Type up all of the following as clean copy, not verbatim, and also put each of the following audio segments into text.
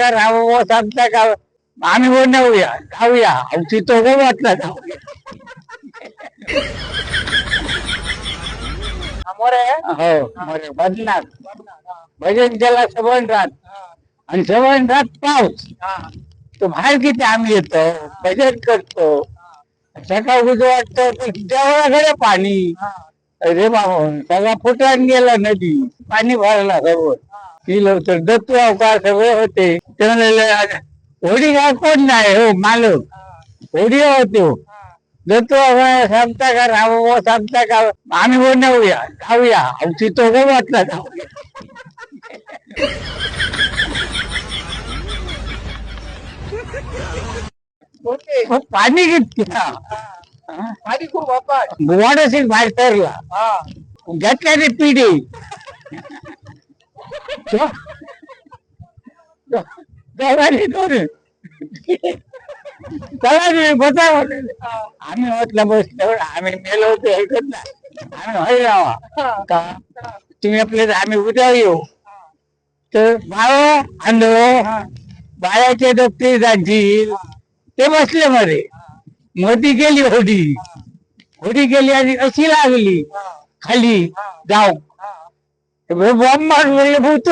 राहावं सांगता का आम्ही बनवूया जाऊया आमची तो वाटला जाऊया हो मोरे बदनाथ भजन केला सबंधरात आणि सबंधरात पाऊस तो बाहेर किती आम्ही येतो भजन करतो सकाळ उजं वाटतं देवळाकडे पाणी अरे बाबा सगळा फुटान गेला नदी पाणी भरला सर्व किलो तर दत्तू अवकाळ सगळे होते ते म्हणाले होडी काय कोण नाही हो मालक होडी होतो दत्तू अवकाळ सांगता का राहावं सांगता का आम्ही बनवूया जाऊया आमची तो वाटला जाऊया पाणी किती पाणी खूप वापस वाढ बाहेर ठरला घेतल्याने पिढी आम्ही म्हटलं बस आम्ही मेलो होतो ऐकत नाही आम्ही हरी राहा का तुम्ही आपले आम्ही उद्या येऊ तर बाळ आणलं बाळाचे दप्ती जातील ते बसले मध्ये मोदी गेली होडी होडी गेली आणि अशी लागली खाली जाऊ बॉम्ब मारून भूत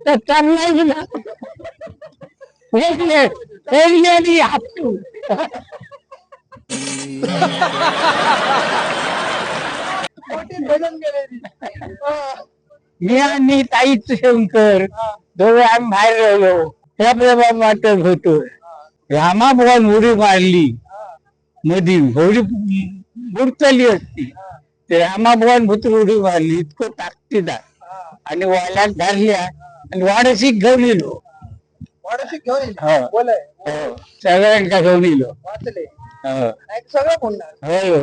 तर चांगला गेला मी आणि ताईच शंकर दोघे आम्ही बाहेर राहिलो ह्या वाटत होतो रामा भगवान उडी मारली मधी होडी बुडतली असती ते रामा भगवान भूत उडी मारली इतकं ताकदीदार आणि वाल्यात धरल्या आणि वाडशी घेऊन येलो सगळ्यांका घेऊन येलो वाचले सगळं बोलणार हो